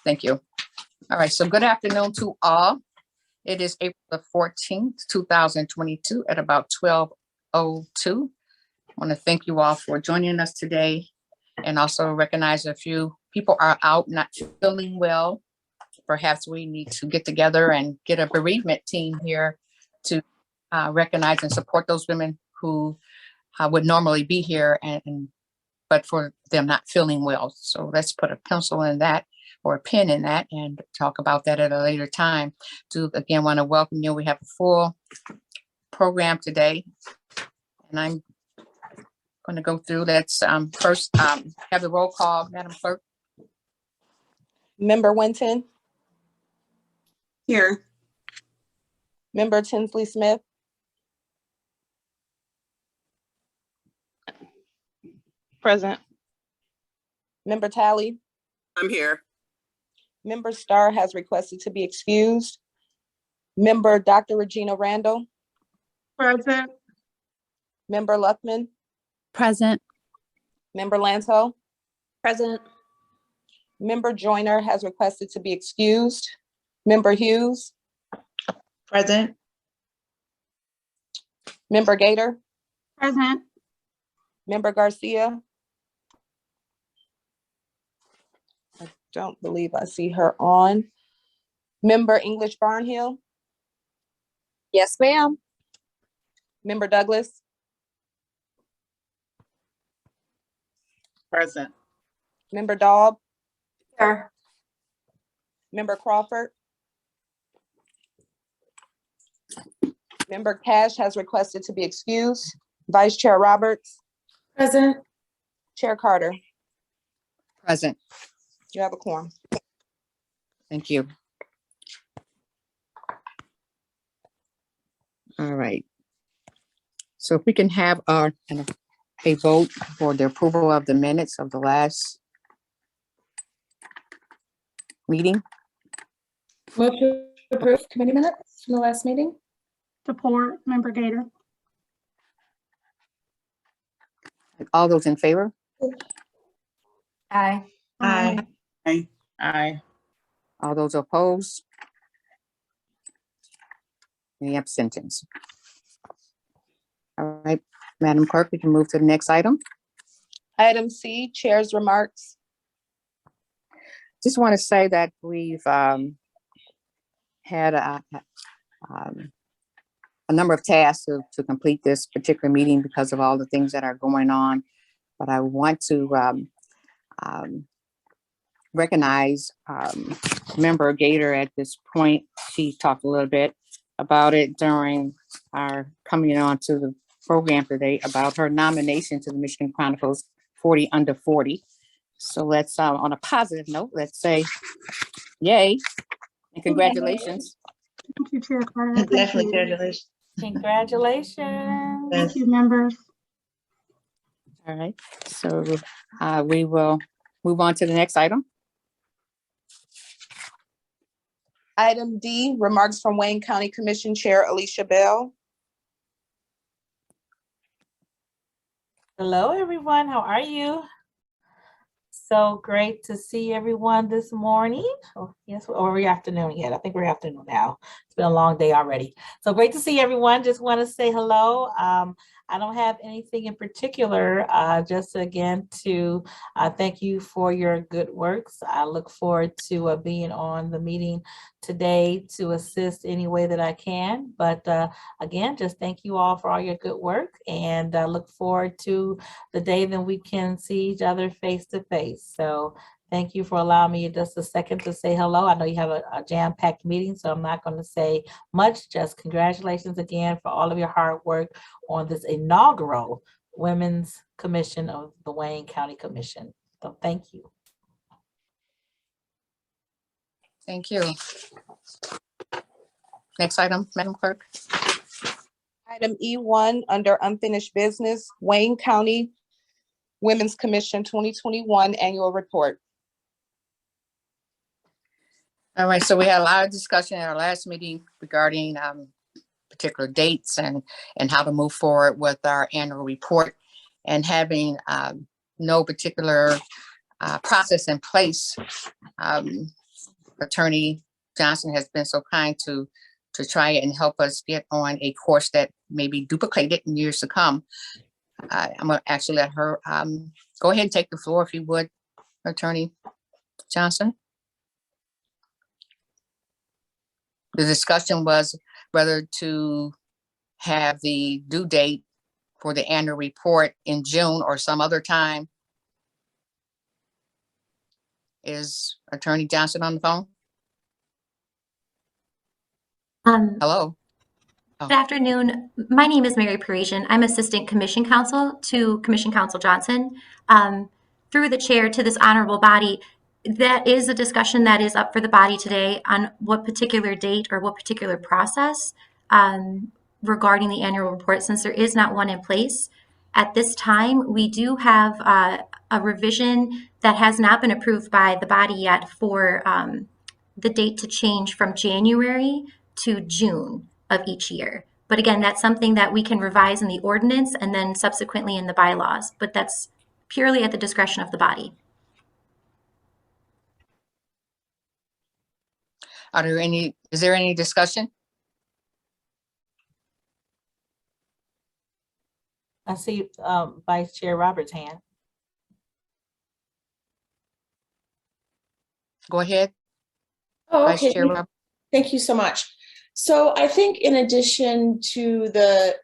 Thank you. All right, so good afternoon to all. It is April the 14th, 2022 at about 12:02. I want to thank you all for joining us today and also recognize a few people are out not feeling well. Perhaps we need to get together and get a bereavement team here to recognize and support those women who would normally be here but for them not feeling well. So let's put a pencil in that or a pen in that and talk about that at a later time. Again, want to welcome you. We have a full program today, and I'm going to go through. Let's first have the roll call, Madam Clerk. Member Winton. Here. Member Tinsley Smith. Present. Member Talley. I'm here. Member Starr has requested to be excused. Member Dr. Regina Randall. Present. Member Luckman. Present. Member Lanto. Present. Member Joyner has requested to be excused. Member Hughes. Present. Member Gator. Present. Member Garcia. I don't believe I see her on. Member English Barnhill. Yes, ma'am. Member Douglas. Present. Member Daub. Here. Member Crawford. Member Cash has requested to be excused. Vice Chair Roberts. Present. Chair Carter. Present. You have a quorum. Thank you. All right. So if we can have a vote for the approval of the minutes of the last meeting. Move to approve committee minutes from the last meeting. Support, Member Gator. All those in favor? Aye. Aye. Aye. Aye. All those opposed? Any abstentions? All right, Madam Clerk, we can move to the next item. Item C, Chair's remarks. Just want to say that we've had a number of tasks to complete this particular meeting because of all the things that are going on. But I want to recognize Member Gator at this point. She talked a little bit about it during our coming on to the program today about her nomination to the Michigan Chronicles 40 Under 40. So let's, on a positive note, let's say yay and congratulations. Thank you, Chair Carter. Definitely congratulations. Congratulations. Thank you, members. All right, so we will move on to the next item. Item D, remarks from Wayne County Commission Chair Alicia Bell. Hello, everyone. How are you? So great to see everyone this morning. Oh, yes, or we're afternoon yet. I think we're afternoon now. It's been a long day already. So great to see everyone. Just want to say hello. I don't have anything in particular, just again to thank you for your good works. I look forward to being on the meeting today to assist any way that I can. But again, just thank you all for all your good work, and look forward to the day that we can see each other face to face. So thank you for allowing me just a second to say hello. I know you have a jam-packed meeting, so I'm not going to say much. Just congratulations again for all of your hard work on this inaugural Women's Commission of the Wayne County Commission. So thank you. Thank you. Next item, Madam Clerk. Item E1, under unfinished business, Wayne County Women's Commission 2021 Annual Report. All right, so we had a lot of discussion at our last meeting regarding particular dates and how to move forward with our annual report, and having no particular process in place Attorney Johnson has been so kind to try and help us get on a course that may be duplicated in years to come. I'm gonna actually let her go ahead and take the floor if you would, Attorney Johnson. The discussion was whether to have the due date for the annual report in June or some other time. Is Attorney Johnson on the phone? Hello? Good afternoon. My name is Mary Parisian. I'm Assistant Commission Counsel to Commission Counsel Johnson. Through the chair to this honorable body, that is a discussion that is up for the body today on what particular date or what particular process regarding the annual report, since there is not one in place. At this time, we do have a revision that has not been approved by the body yet for the date to change from January to June of each year. But again, that's something that we can revise in the ordinance and then subsequently in the bylaws, but that's purely at the discretion of the body. Is there any discussion? I see Vice Chair Roberts' hand. Go ahead, Oh, Vice okay. Chair Rob. Thank you so much. So I think in addition to the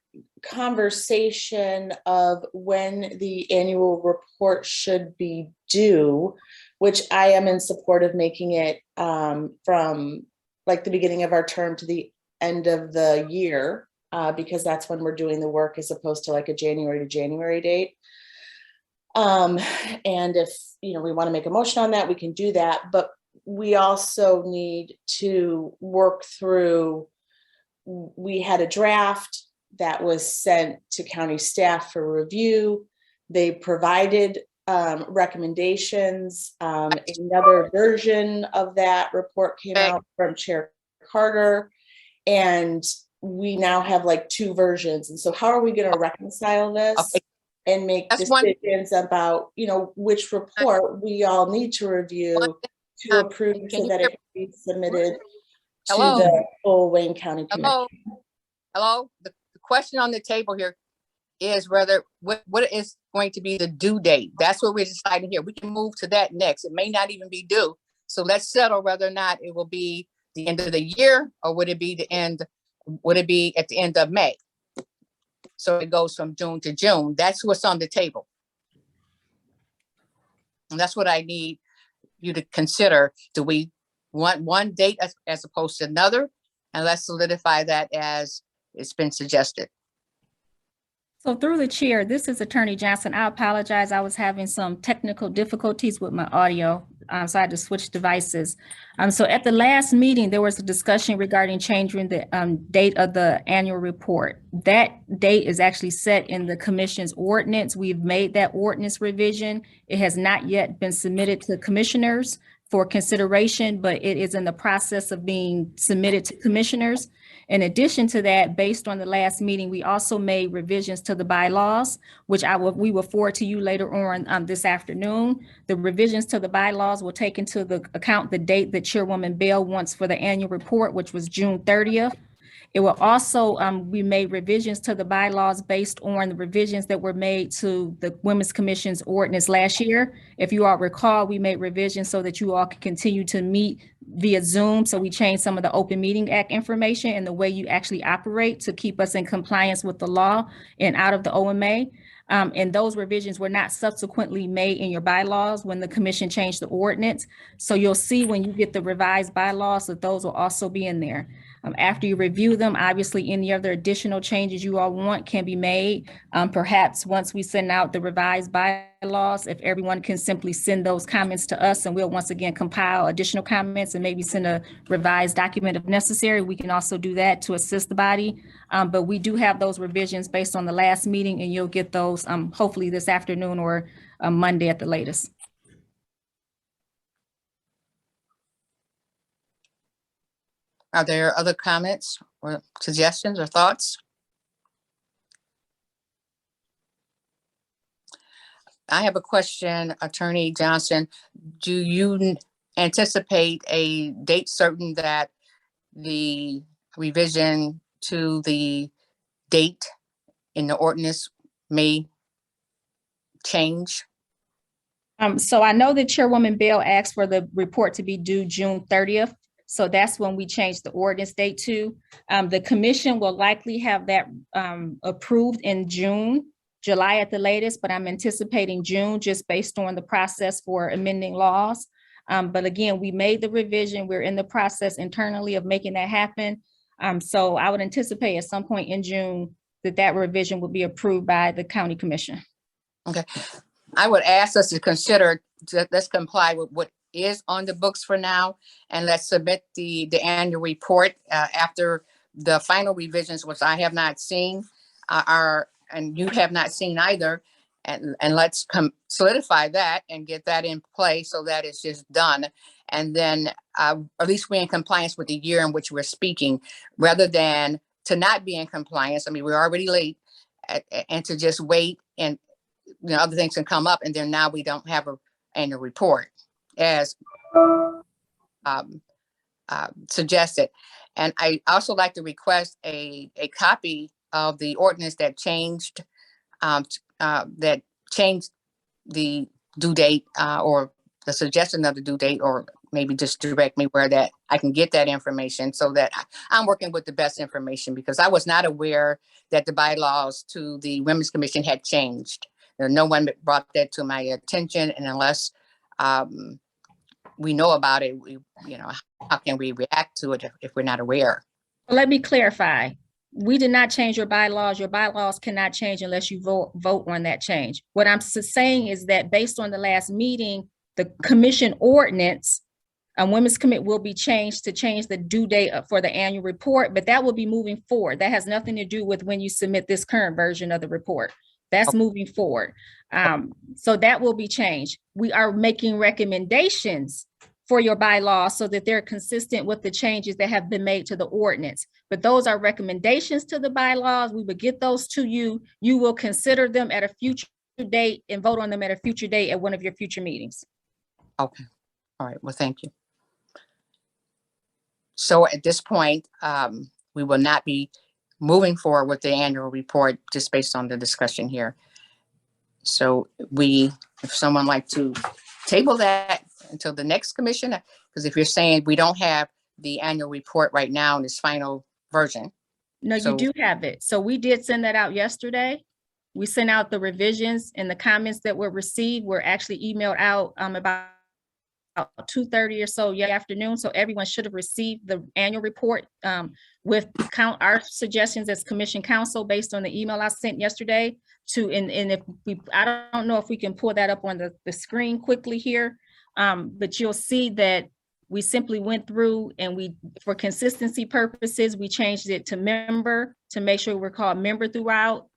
conversation of when the annual report should be due, which I am in support of making it from like the beginning of our term to the end of the year, because that's when we're doing the work as opposed to like a January to January date. And if, we want to make a motion on that, we can do that. But we also need to work through, we had a draft that was sent to county staff for review. They provided recommendations. Another version of that report came out from Chair Carter, and we now have like two versions. And so how are we going to reconcile this and make decisions about, which report we all need to review to approve so that it can be submitted to the full Wayne County Commission? Hello? The question on the table here is whether what is going to be the due date. That's what we're deciding here. We can move to that next. It may not even be due. So let's settle whether or not it will be the end of the year or would it be at the end of May? So it goes from June to June. That's what's on the table. And that's what I need you to consider. Do we want one date as opposed to another? And let's solidify that as it's been suggested. So through the chair, this is Attorney Johnson. I apologize. I was having some technical difficulties with my audio, so I had to switch devices. So at the last meeting, there was a discussion regarding changing the date of the annual report. That date is actually set in the commission's ordinance. We've made that ordinance revision. It has not yet been submitted to commissioners for consideration, but it is in the process of being submitted to commissioners. In addition to that, based on the last meeting, we also made revisions to the bylaws, which we will forward to you later on this afternoon. The revisions to the bylaws will take into account the date that Chairwoman Bell wants for the annual report, which was June 30th. It will also, we made revisions to the bylaws based on the revisions that were made to the Women's Commission's ordinance last year. If you all recall, we made revisions so that you all can continue to meet via Zoom. So we changed some of the Open Meeting Act information and the way you actually operate to keep us in compliance with the law and out of the OMA. And those revisions were not subsequently made in your bylaws when the commission changed the ordinance. So you'll see when you get the revised bylaws that those will also be in there. After you review them, obviously any other additional changes you all want can be made. Perhaps once we send out the revised bylaws, if everyone can simply send those comments to us and we'll once again compile additional comments and maybe send a revised document if necessary, we can also do that to assist the body. But we do have those revisions based on the last meeting and you'll get those hopefully this afternoon or Monday at the latest. Are there other comments or suggestions or thoughts? I have a question, Attorney Johnson. Do you anticipate a date certain that the revision to the date in the ordinance may change? So I know that Chairwoman Bell asked for the report to be due June 30th. So that's when we changed the ordinance date to. The commission will likely have that approved in June, July at the latest, but I'm anticipating June just based on the process for amending laws. But again, we made the revision. We're in the process internally of making that happen. So I would anticipate at some point in June that revision will be approved by the county commission. Okay. I would ask us to consider, let's comply with what is on the books for now, and let's submit the annual report after the final revisions, which I have not seen, and you have not seen either. And let's solidify that and get that in place so that it's just done. And then at least we're in compliance with the year in which we're speaking, rather than to not be in compliance. I mean, we're already late, and to just wait, and other things can come up, and then now we don't have an annual report as suggested. And I also like to request a copy of the ordinance that changed the due date, or the suggestion of the due date, or maybe just direct me where that I can get that information, so that I'm working with the best information, because I was not aware that the bylaws to the Women's Commission had changed. No one brought that to my attention, and unless we know about it, how can we react to it if we're not aware? Let me clarify. We did not change your bylaws. Your bylaws cannot change unless you vote on that change. What I'm saying is that based on the last meeting, the commission ordinance, Women's Commit will be changed to change the due date for the annual report, but that will be moving forward. That has nothing to do with when you submit this current version of the report. That's moving forward. So that will be changed. We are making recommendations for your bylaws so that they're consistent with the changes that have been made to the ordinance. But those are recommendations to the bylaws. We will get those to you. You will consider them at a future date and vote on them at a future date at one of your future meetings. Okay. All right. Well, thank you. So at this point, we will not be moving forward with the annual report just based on the discussion here. So if someone like to table that until the next commission, because if you're saying we don't have the annual report right now in its final version. No, you do have it. So we did send that out yesterday. We sent out the revisions, and the comments that were received were actually emailed out about 2:30 or so afternoon. So everyone should have received the annual report with our suggestions as commission counsel based on the email I sent yesterday and if I don't know if we can pull that up on the screen quickly here, but you'll see that we simply went through and for consistency purposes, we changed it to member to make sure we're called member throughout.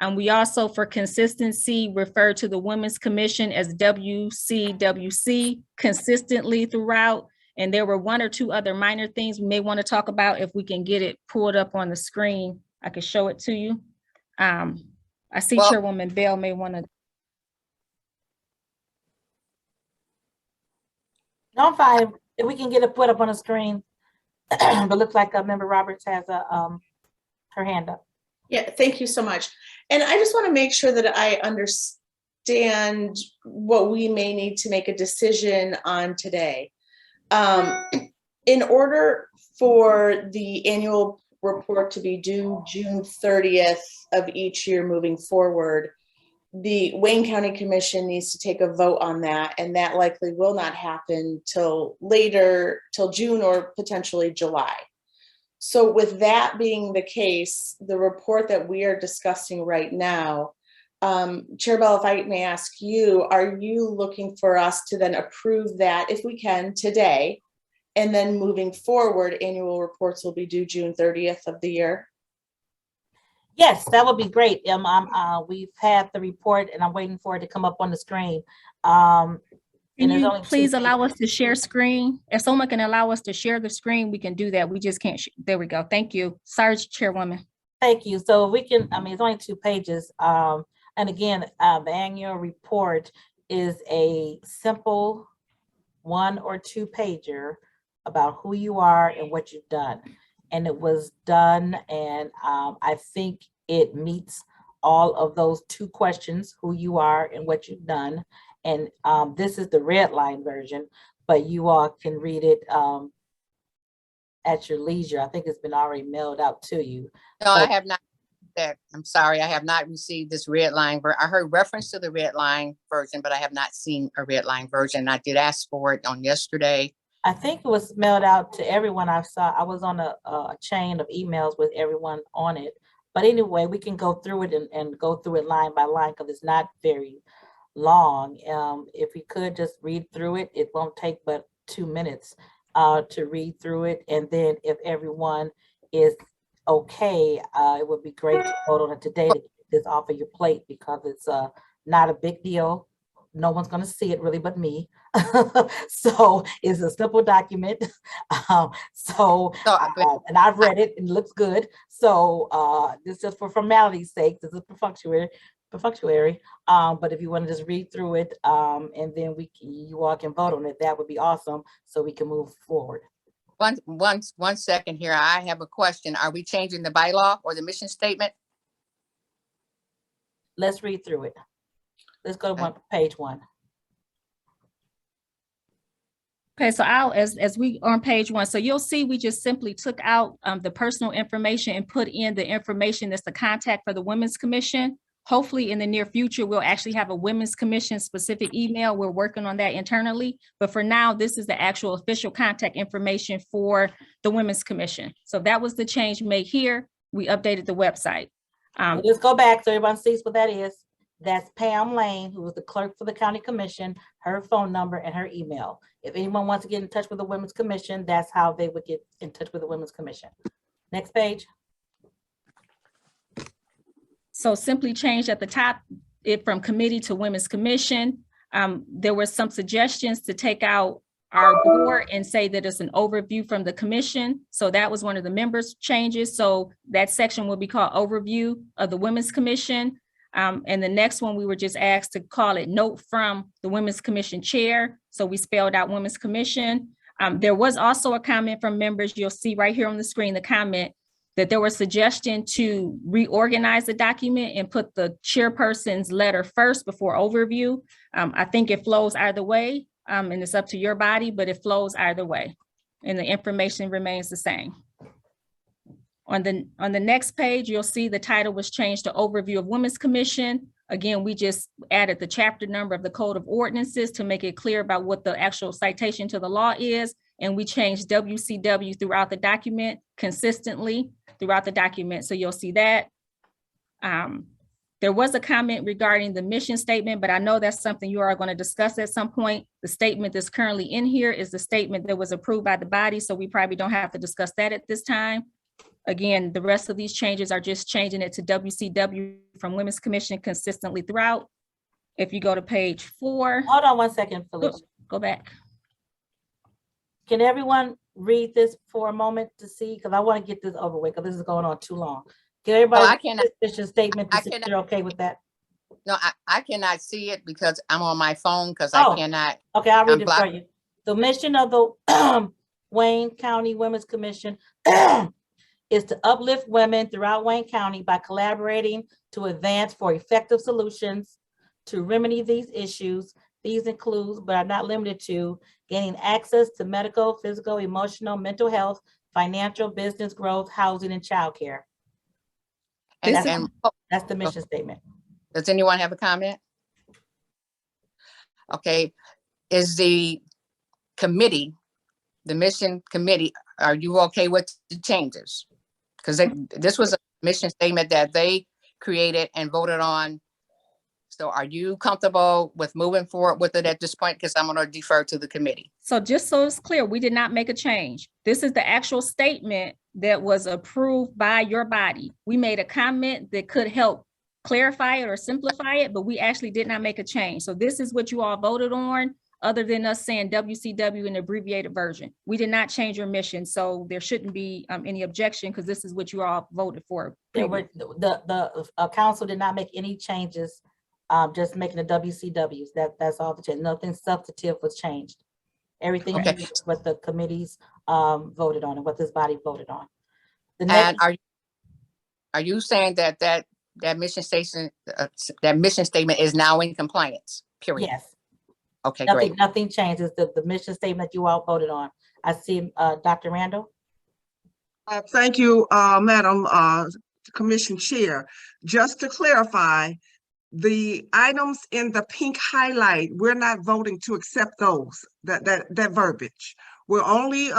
And we also, for consistency, refer to the Women's Commission as WCWC consistently throughout. And there were one or two other minor things we may want to talk about. If we can get it pulled up on the screen, I can show it to you. I see Chairwoman Bell may want to. No, I'm fine. If we can get it put up on the screen. But looks like Member Roberts has her hand up. Yeah, thank you so much. And I just want to make sure that I understand what we may need to make a decision on today. In order for the annual report to be due June 30th of each year moving forward, the Wayne County Commission needs to take a vote on that, and that likely will not happen till June or potentially July. So with that being the case, the report that we are discussing right now, Chair Bell, if I may ask you, are you looking for us to then approve that, if we can, today, and then moving forward, annual reports will be due June 30th of the year? Yes, that would be great. We've had the report and I'm waiting for it to come up on the screen. Can you please allow us to share screen? If someone can allow us to share the screen, we can do that. We just can't. There we go. Thank you. Sorry, Chairwoman. Thank you. So if we can, it's only 2 pages. And again, the annual report is a simple 1 or 2 pager about who you are and what you've done. And it was done, and I think it meets all of those 2 questions, who you are and what you've done. And this is the red line version, but you all can read it at your leisure. I think it's been already mailed out to you. No, I have not. I'm sorry, I have not received this red line. I heard reference to the red line version, but I have not seen a red line version. I did ask for it on yesterday. I think it was mailed out to everyone I saw. I was on a chain of emails with everyone on it. But anyway, we can go through it and go through it line by line because it's not very long. If we could just read through it, it won't take but 2 minutes to read through it. And then if everyone is okay, it would be great to vote on it today to get this off of your plate because it's not a big deal. No one's going to see it really but me. So it's a simple document. And I've read it and it looks good. So this is for formality's sake. This is perfunctory. But if you want to just read through it and then you all can vote on it, that would be awesome. So we can move forward. One second here. I have a question. Are we changing the bylaw or the mission statement? Let's read through it. Let's go to page 1. Okay, so as we on page 1, so you'll see we just simply took out the personal information and put in the information that's the contact for the Women's Commission. Hopefully in the near future, we'll actually have a Women's Commission specific email. We're working on that internally, but for now, this is the actual official contact information for the Women's Commission. So that was the change made here. We updated the website. Let's go back so everyone sees what that is. That's Pam Lane, who was the clerk for the county commission, her phone number and her email. If anyone wants to get in touch with the Women's Commission, that's how they would get in touch with the Women's Commission. Next page. So simply change at the top it from committee to Women's Commission. There were some suggestions to take out our board and say that it's an overview from the commission. So that was one of the members' changes. So that section will be called Overview of the Women's Commission. And the next one, we were just asked to call it Note from the Women's Commission Chair. So we spelled out Women's Commission. There was also a comment from members. You'll see right here on the screen, the comment that there was suggestion to reorganize the document and put the chairperson's letter first before overview. I think it flows either way, and it's up to your body, but it flows either way. And the information remains the same. On the next page, you'll see the title was changed to Overview of Women's Commission. Again, we just added the chapter number of the Code of Ordinances to make it clear about what the actual citation to the law is. And we changed WCW throughout the document consistently throughout the document. So you'll see that. There was a comment regarding the mission statement, but I know that's something you are going to discuss at some point. The statement that's currently in here is the statement that was approved by the body. So we probably don't have to discuss that at this time. Again, the rest of these changes are just changing it to WCW from Women's Commission consistently throughout. If you go to page 4. Hold on 1 second, Felicia. Go back. Can everyone read this for a moment to see? Because I want to get this over with because this is going on too long. Can everybody I cannot. Mission statement to I see if cannot. you're okay with that? No, I cannot see it because I'm on my phone because I cannot. Okay, I'll read it blocked. for you. The mission of the Wayne County Women's Commission is to uplift women throughout Wayne County by collaborating to advance for effective solutions to remedy these issues. These include, but are not limited to, gaining access to medical, physical, emotional, mental health, financial, business growth, housing, and childcare. And that's the mission statement. Does anyone have a comment? Okay, is the committee, the mission committee, are you okay with the changes? Because this was a mission statement that they created and voted on. So are you comfortable with moving forward with it at this point? Because I'm going to defer to the committee. So just so it's clear, we did not make a change. This is the actual statement that was approved by your body. We made a comment that could help clarify it or simplify it, but we actually did not make a change. So this is what you all voted on, other than us saying WCW in the abbreviated version. We did not change your mission, so there shouldn't be any objection because this is what you all voted for. The council did not make any changes, just making the WCWs. That's all the change. Nothing substantive was changed. Everything Okay. here is what the committees voted on and what this body voted on. The And next, are you saying that mission statement is now in compliance, period? yes, Okay, great. nothing changes. The mission statement you all voted on. I see Dr. Randall. Thank you, Madam Commission Chair. Just to clarify, the items in the pink highlight, we're not voting to accept those, that verbiage. We're only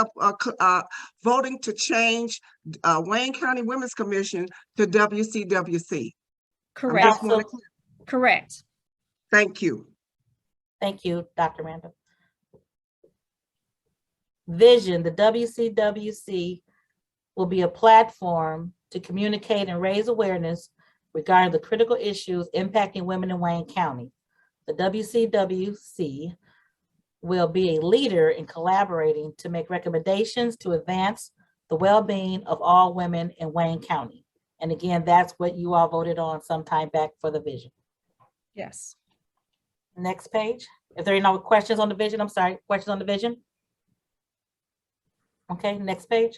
voting to change Wayne County Women's Commission to WCWC. Correct, Just wanna correct. Thank you. Thank you, Dr. Randall. Vision, the WCWC will be a platform to communicate and raise awareness regarding the critical issues impacting women in Wayne County. The WCWC will be a leader in collaborating to make recommendations to advance the well-being of all women in Wayne County. And again, that's what you all voted on sometime back for the vision. Yes. Next page. If there are no questions on the vision, I'm sorry, questions on the vision? Okay, next page.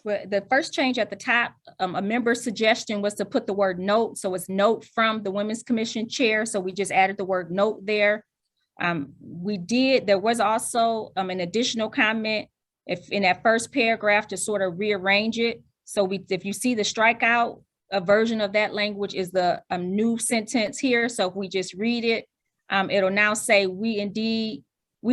Well, the first change at the top, a member's suggestion was to put the word note. So it's note from the Women's Commission Chair. So we just added the word note there. There was also an additional comment if in that first paragraph to sort of rearrange it. So if you see the strikeout, a version of that language is the new sentence here. So if we just read it, it'll now say, we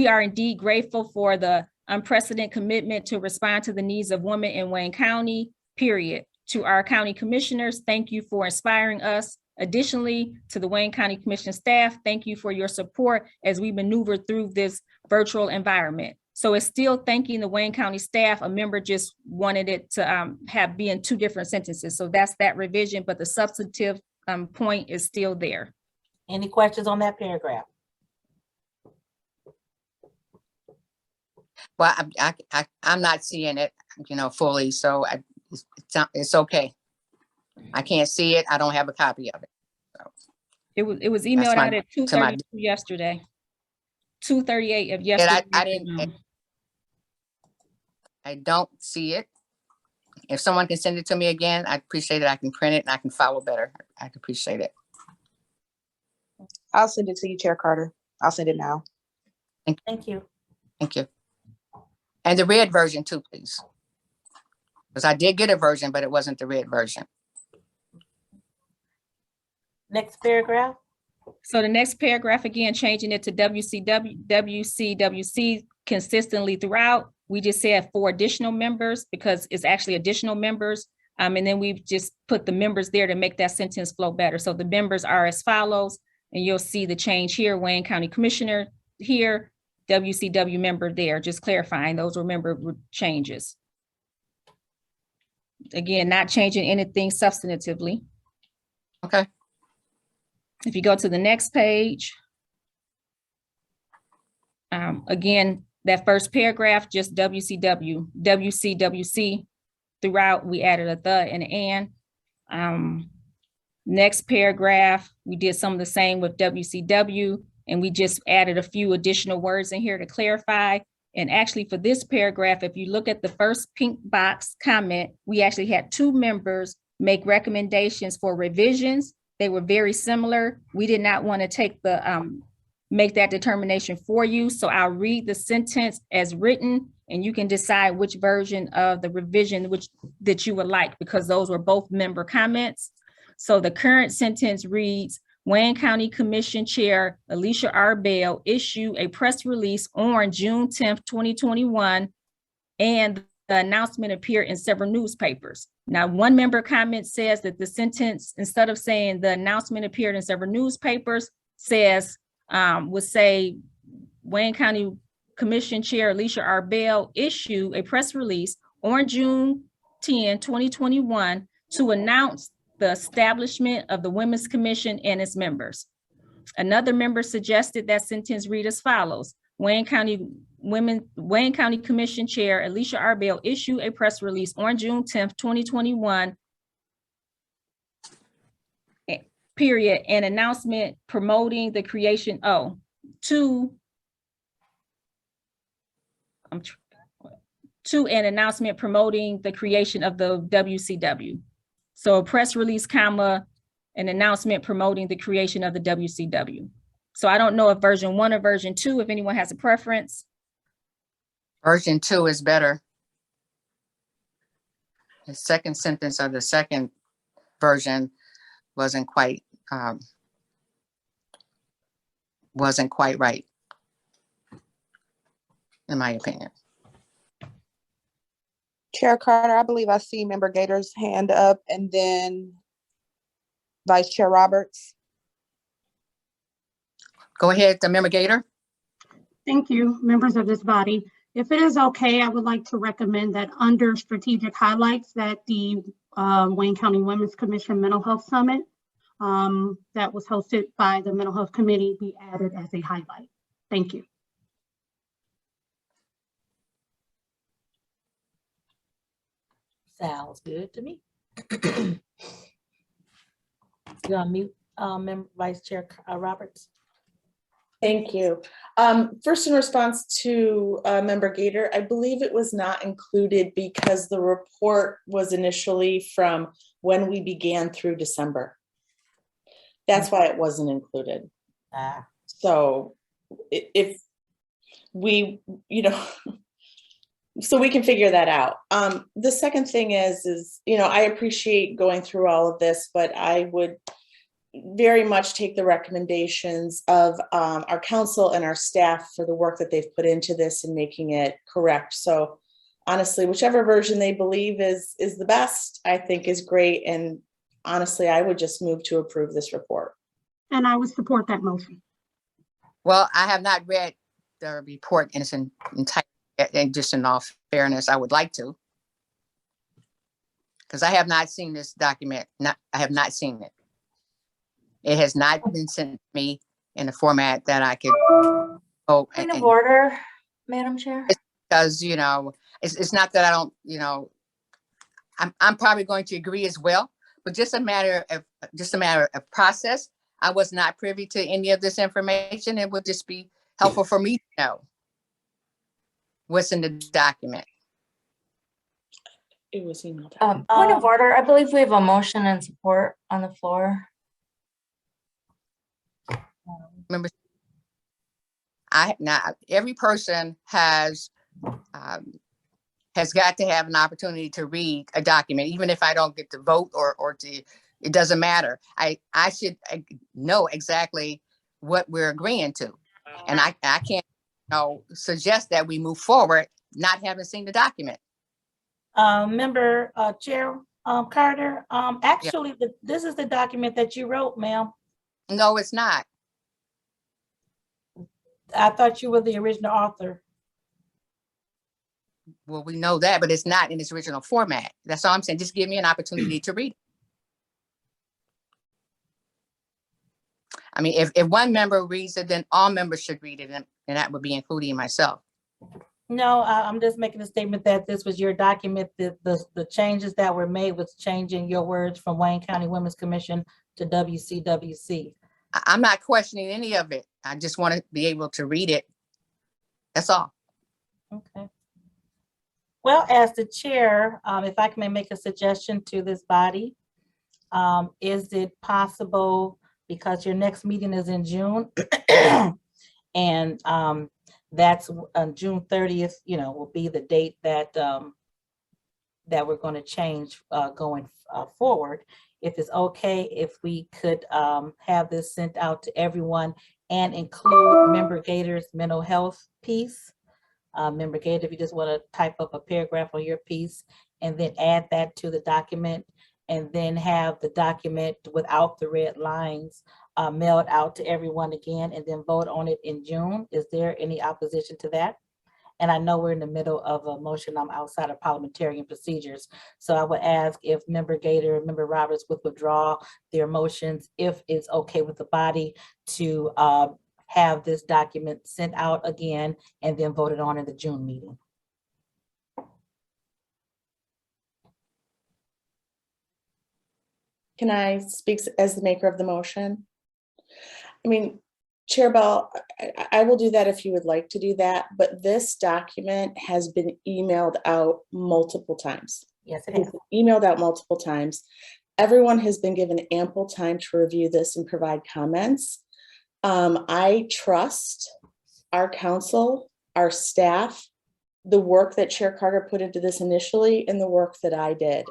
are indeed grateful for the unprecedented commitment to respond to the needs of women in Wayne County, period. To our county commissioners, thank you for inspiring us. Additionally, to the Wayne County Commission staff, thank you for your support as we maneuver through this virtual environment. So it's still thanking the Wayne County staff. A member just wanted it to be in two different sentences. So that's that revision, but the substantive point is still there. Any questions on that paragraph? Well, I'm not seeing it, fully, so it's okay. I can't see it. I don't have a copy of it. It was emailed out at to my- 2:32 yesterday. 2:38 of yesterday. I don't see it. If someone can send it to me again, I appreciate it. I can print it and I can follow better. I'd appreciate it. I'll send it to you, Chair Carter. I'll send it now. Thank you. Thank you. And the red version too, please. Because I did get a version, but it wasn't the red version. Next paragraph. So the next paragraph, again, changing it to WCWC consistently throughout. We just said 4 additional members because it's actually additional members. And then we've just put the members there to make that sentence flow better. So the members are as follows, and you'll see the change here, Wayne County Commissioner here, WCW member there, just clarifying those were member changes. Again, not changing anything substantively. Okay. If you go to the next page, again, that first paragraph, just WCWC throughout, we added a the and an. Next paragraph, we did some of the same with WCW, and we just added a few additional words in here to clarify. And actually for this paragraph, if you look at the first pink box comment, we actually had 2 members make recommendations for revisions. They were very similar. We did not want to take make that determination for you. So I'll read the sentence as written and you can decide which version of the revision that you would like, because those were both member comments. So the current sentence reads, Wayne County Commission Chair Alicia R. Bell issued a press release on June 10th, 2021, and the announcement appeared in several newspapers. Now, one member comment says that the sentence, instead of saying the announcement appeared in several newspapers, would say Wayne County Commission Chair Alicia R. Bell issued a press release on June 10, 2021 to announce the establishment of the Women's Commission and its members. Another member suggested that sentence read as follows. Wayne County Commission Chair Alicia R. Bell issued a press release on June 10th, 2021 period, an announcement promoting the creation, to an announcement promoting the creation of the WCW. So a press release, comma, an announcement promoting the creation of the WCW. So I don't know if version 1 or version 2, if anyone has a preference. Version 2 is better. The second sentence of the second version wasn't quite right, in my opinion. Chair Carter, I believe I see Member Gator's hand up, and then Vice Chair Roberts. Go ahead, Member Gator. Thank you, members of this body. If it is okay, I would like to recommend that under strategic highlights that the Wayne County Women's Commission Mental Health Summit that was hosted by the Mental Health Committee be added as a highlight. Thank you. Sounds good to me. You're on mute, Vice Chair Roberts. Thank you. First, in response to Member Gator, I believe it was not included because the report was initially from when we began through December. That's why it wasn't included. So if we, so we can figure that out. The second thing is, I appreciate going through all of this, but I would very much take the recommendations of our council and our staff for the work that they've put into this and making it correct. So honestly, whichever version they believe is the best, I think is great. And honestly, I would just move to approve this report. And I would support that motion. Well, I have not read the report in its entirety, and just in all fairness, I would like to. Because I have not seen this document. I have not seen it. It has not been sent to me in a format that I could go Point of order, Madam Chair. Because, it's not that I don't, I'm probably going to agree as well, but just a matter of process. I was not privy to any of this information. It would just be helpful for me to know what's in the document. It was emailed. Point of order, I believe we have a motion and support on the floor. Remember, every person has got to have an opportunity to read a document, even if I don't get to vote or to, it doesn't matter. I should know exactly what we're agreeing to. And I can't, suggest that we move forward not having seen the document. Member Chair Carter, actually, this is the document that you wrote, ma'am. No, it's not. I thought you were the original author. Well, we know that, but it's not in its original format. That's all I'm saying. Just give me an opportunity to read it. I mean, if one member reads it, then all members should read it, and that would be including myself. No, I'm just making a statement that this was your document. The changes that were made was changing your words from Wayne County Women's Commission to WCWC. I'm not questioning any of it. I just want to be able to read it. That's all. Okay. Well, as the chair, if I can make a suggestion to this body, is it possible, because your next meeting is in June, and that's on June 30th, will be the date that that we're going to change going forward. If it's okay, if we could have this sent out to everyone and include Member Gator's mental health piece. Member Gator, if you just want to type up a paragraph on your piece and then add that to the document, and then have the document without the red lines mailed out to everyone again, and then vote on it in June. Is there any opposition to that? And I know we're in the middle of a motion. I'm outside of parliamentarian procedures. So I would ask if Member Gator and Member Roberts would withdraw their motions, if it's okay with the body to have this document sent out again and then voted on in the June meeting. Can I speak as the maker of the motion? I mean, Chair Bell, I will do that if you would like to do that, but this document has been emailed out multiple times. Yes, it It's is. been emailed out multiple times. Everyone has been given ample time to review this and provide comments. I trust our council, our staff, the work that Chair Carter put into this initially, and the work that I did.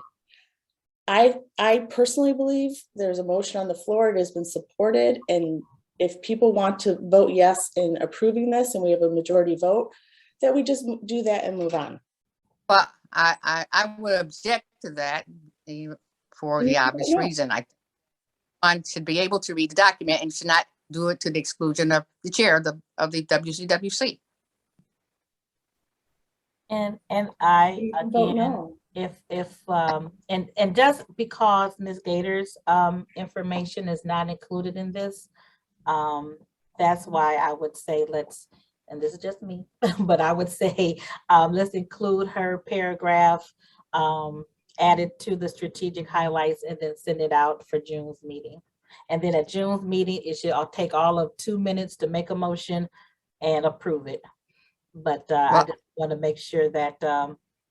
I personally believe there's a motion on the floor. It has been supported, and if people want to vote yes in approving this, and we have a majority vote, that we just do that and move on. But I would object to that for the obvious reason. One should be able to read the document and should not do it to the exclusion of the chair of the WCWC. And I, Vote again, no. and just because Ms. Gator's information is not included in this, that's why I would say let's, and this is just me, but I would say let's include her paragraph added to the strategic highlights and then send it out for June's meeting. And then at June's meeting, it should take all of 2 minutes to make a motion and approve it. But I just want to make sure that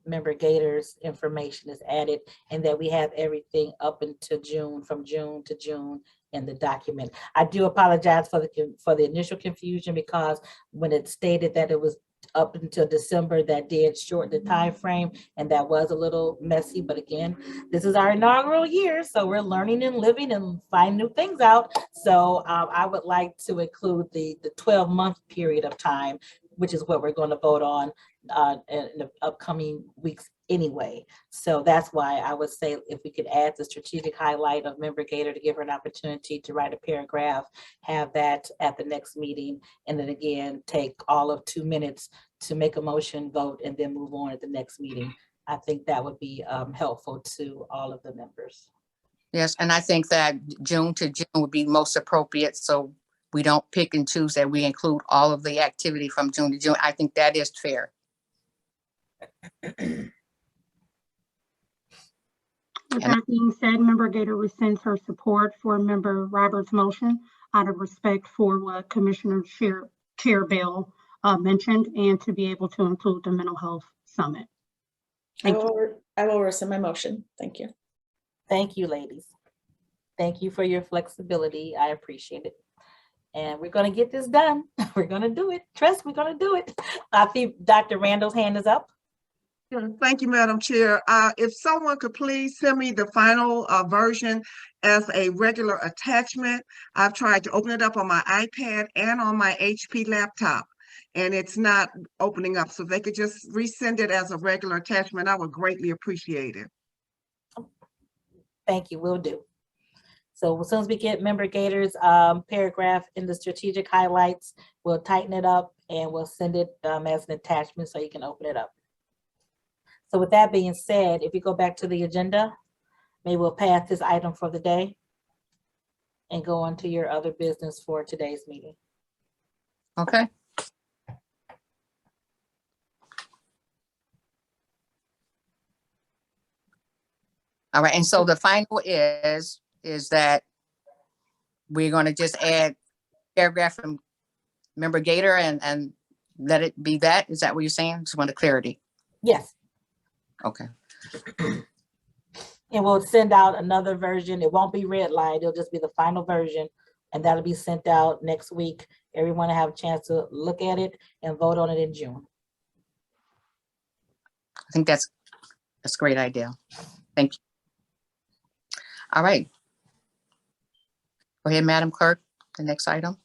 Member Gator's information is added and that we have everything up until June, from June to June in the document. I do apologize for the initial confusion, because when it stated that it was up until December, that did shorten the time frame, and that was a little messy. But again, this is our inaugural year, so we're learning and living and finding new things out. So I would like to include the 12-month period of time, which is what we're going to vote on in the upcoming weeks anyway. So that's why I would say if we could add the strategic highlight of Member Gator to give her an opportunity to write a paragraph, have that at the next meeting, and then again, take all of 2 minutes to make a motion, vote, and then move on at the next meeting. I think that would be helpful to all of the members. Yes, and I think that June to June would be most appropriate, so we don't pick and choose, that we include all of the activity from June to June. I think that is fair. With that being said, Member Gator rescinds her support for Member Roberts' motion out of respect for what Commissioner Chair Bell mentioned, and to be able to include the mental health summit. I will rescind my motion. Thank you. Thank you, ladies. Thank you for your flexibility. I appreciate it. And we're going to get this done. We're going to do it. Trust, we're going to do it. I see Dr. Randall's hand is up. Thank you, Madam Chair. If someone could please send me the final version as a regular attachment. I've tried to open it up on my iPad and on my HP laptop, and it's not opening up. So if they could just resend it as a regular attachment, I would greatly appreciate it. Thank you, will do. So as soon as we get Member Gator's paragraph in the strategic highlights, we'll tighten it up and we'll send it as an attachment so you can open it up. So with that being said, if you go back to the agenda, maybe we'll pass this item for the day and go on to your other business for today's meeting. Okay. All right, and so the final is that we're going to just add paragraph from Member Gator and let it be that. Is that what you're saying? Just want the clarity. Yes. Okay. And we'll send out another version. It won't be redlined. It'll just be the final version, and that'll be sent out next week. Everyone will have a chance to look at it and vote on it in June. I think that's a great idea. Thank you. All right. Go ahead, Madam Clerk, the next item.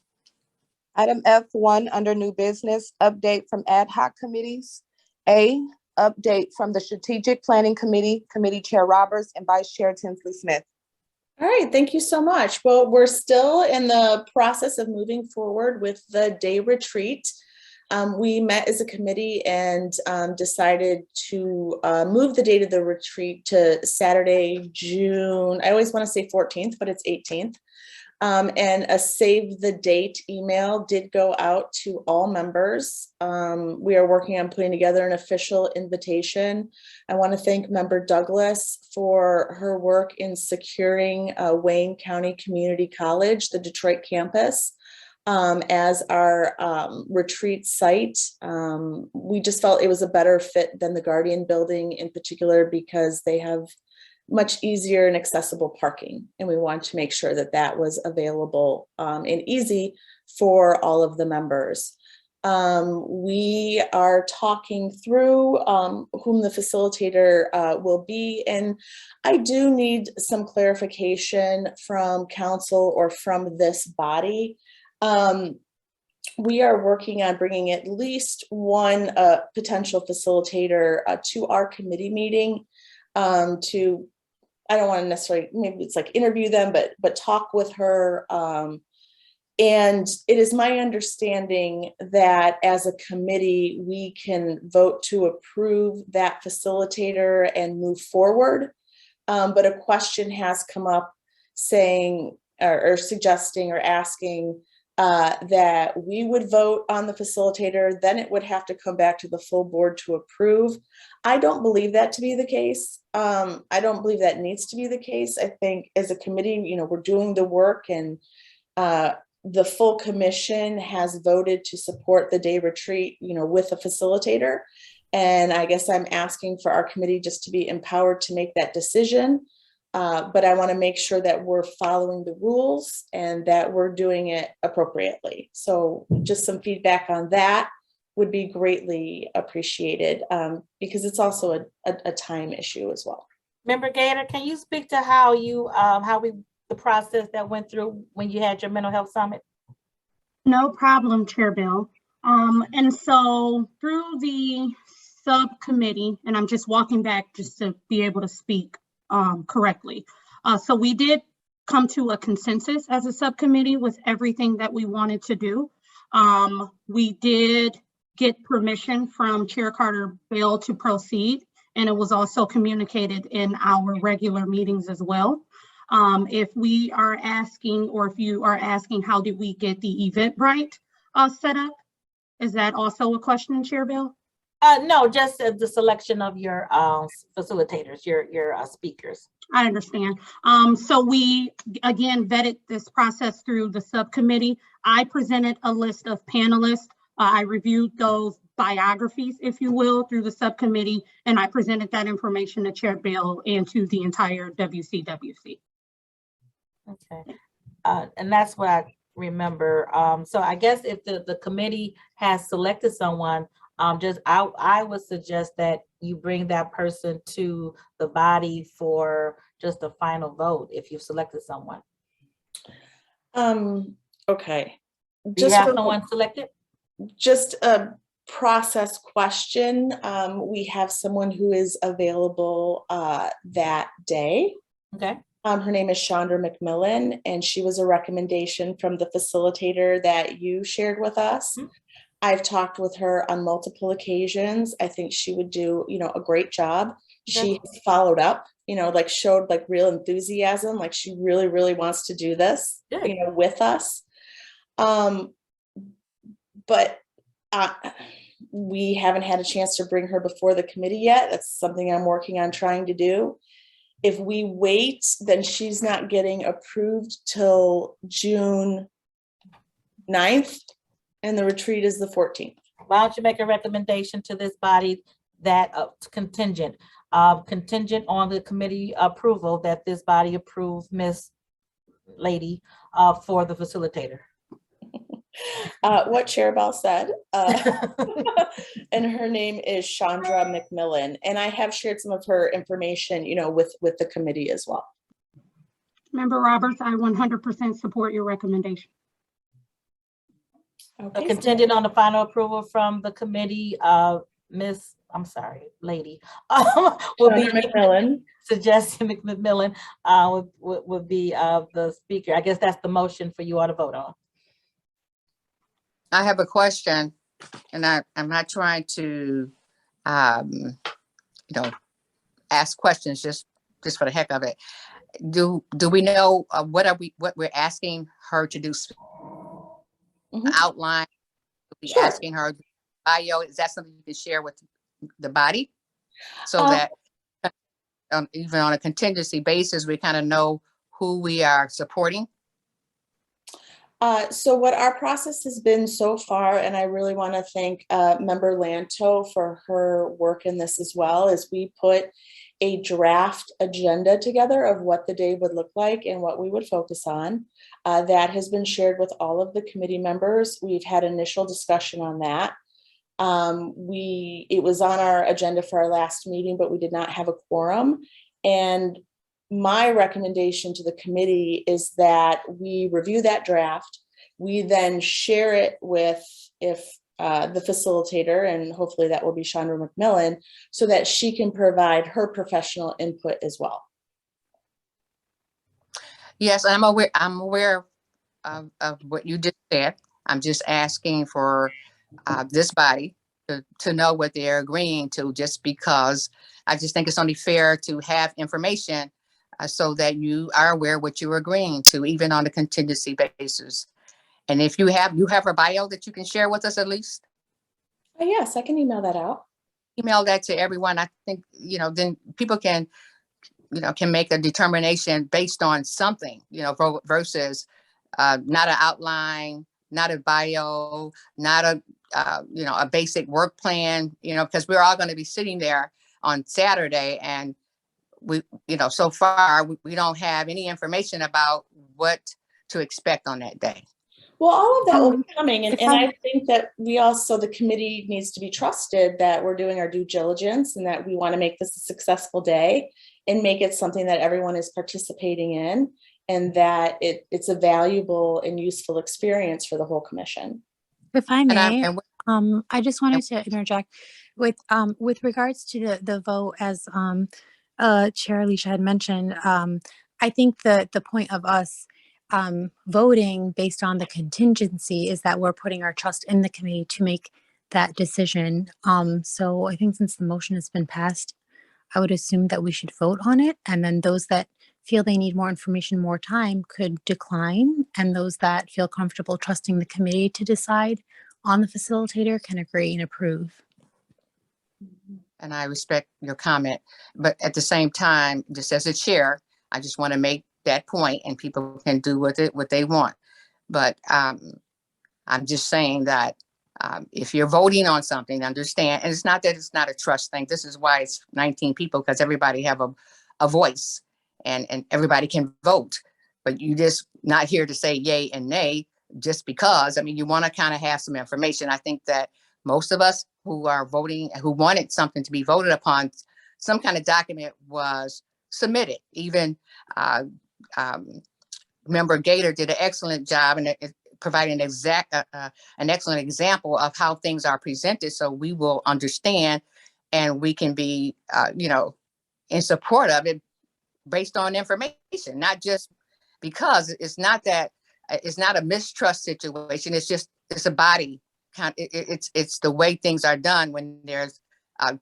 Item F1 under new business, update from ad hoc committees. A, update from the Strategic Planning Committee, Committee Chair Roberts and Vice Chair Tinsley Smith. All right, thank you so much. Well, we're still in the process of moving forward with the day retreat. We met as a committee and decided to move the date of the retreat to Saturday, June. I always want to say 14th, but it's 18th. And a save the date email did go out to all members. We are working on putting together an official invitation. I want to thank Member Douglas for her work in securing Wayne County Community College, the Detroit campus, as our retreat site. We just felt it was a better fit than the Guardian building in particular because they have much easier and accessible parking. And we want to make sure that that was available and easy for all of the members. We are talking through whom the facilitator will be. And I do need some clarification from council or from this body. We are working on bringing at least one potential facilitator to our committee meeting to, I don't want to necessarily, maybe it's like interview them, but talk with her. And it is my understanding that as a committee, we can vote to approve that facilitator and move forward. But a question has come up saying, or suggesting or asking that we would vote on the facilitator, then it would have to come back to the full board to approve. I don't believe that to be the case. I don't believe that needs to be the case. I think as a committee, we're doing the work, and the full commission has voted to support the day retreat, with a facilitator. And I guess I'm asking for our committee just to be empowered to make that decision. But I want to make sure that we're following the rules and that we're doing it appropriately. So just some feedback on that would be greatly appreciated because it's also a time issue as well. Member Gator, can you speak to how the process that went through when you had your mental health summit? No problem, Chair Bill. And so through the subcommittee, and I'm just walking back just to be able to speak correctly. So we did come to a consensus as a subcommittee with everything that we wanted to do. We did get permission from Chair Carter Bell to proceed, and it was also communicated in our regular meetings as well. If we are asking, or if you are asking, how did we get the Eventbrite set up? Is that also a question, Chair Bell? No, just the selection of your facilitators, your speakers. I understand. So we, again, vetted this process through the subcommittee. I presented a list of panelists. I reviewed those biographies, if you will, through the subcommittee, and I presented that information to Chair Bell and to the entire WCWC. Okay, and that's what I remember. So I guess if the committee has selected someone, I would suggest that you bring that person to the body for just a final vote if you've selected someone. Okay. Do you have someone selected? Just a process question. We have someone who is available that day. Okay. Her name is Chandra Mcmillan, and she was a recommendation from the facilitator that you shared with us. Mm-hmm. I've talked with her on multiple occasions. I think she would do, a great job. Okay. She followed up, showed real enthusiasm, like she really, really wants to do this, with us. But we haven't had a chance to bring her before the committee yet. That's something I'm working on trying to do. If we wait, then she's not getting approved till June 9th. And the retreat is the 14th. Why don't you make a recommendation to this body that contingent on the committee approval that this body approve Miss Lady for the facilitator? What Chair Bell said, and her name is Chandra Mcmillan, and I have shared some of her information, with the committee as well. Member Roberts, I 100% support your recommendation. Okay. So contingent on the final approval from the committee, Lady, will be McMillan. Suggestion McMillan would be the speaker. I guess that's the motion for you all to vote on. I have a question, and I'm not trying to, ask questions just for the heck of it. Do we know what we're asking her to do? Mhm. Outline, we Sure. asking her bio, is that something you can share with the body? So Uh, that even on a contingency basis, we kind of know who we are supporting. So what our process has been so far, and I really want to thank Member Lanto for her work in this as well, is we put a draft agenda together of what the day would look like and what we would focus on. That has been shared with all of the committee members. We've had initial discussion on that. It was on our agenda for our last meeting, but we did not have a quorum. And my recommendation to the committee is that we review that draft. We then share it with the facilitator, and hopefully that will be Chandra Mcmillan, so that she can provide her professional input as well. Yes, I'm aware of what you just said. I'm just asking for this body to know what they're agreeing to, just because I just think it's only fair to have information so that you are aware what you're agreeing to, even on a contingency basis. And if you have a bio that you can share with us at least, Yes, I can email that out. email that to everyone. I think, then people can make a determination based on something, versus not an outline, not a bio, not a basic work plan, because we're all going to be sitting there on Saturday, and we, so far we don't have any information about what to expect on that day. Well, all of that will be coming, and if I think that the committee needs to be trusted that we're doing our due diligence and that we want to make this a successful day and make it something that everyone is participating in, and that it's a valuable and useful experience for the whole commission. If I may, And I just wanted to interject with regards to the vote, as Chair Alicia had mentioned. I think the point of us voting based on the contingency is that we're putting our trust in the committee to make that decision. So I think since the motion has been passed, I would assume that we should vote on it, and then those that feel they need more information, more time, could decline, and those that feel comfortable trusting the committee to decide on the facilitator can agree and approve. and I respect your comment, but at the same time, just as a chair, I just want to make that point, and people can do with it what they want. But I'm just saying that if you're voting on something, understand, and it's not that it's not a trust thing. This is why it's 19 people, because everybody have a voice, and everybody can vote. But you just not here to say yay and nay just because. I mean, you want to kind of have some information. I think that most of us who are voting, who wanted something to be voted upon, some kind of document was submitted. Even Member Gator did an excellent job, and it provided an excellent example of how things are presented, so we will understand and we can be in support of it based on information, not just because it's not a mistrust situation. It's a body count. It's the way things are done when there's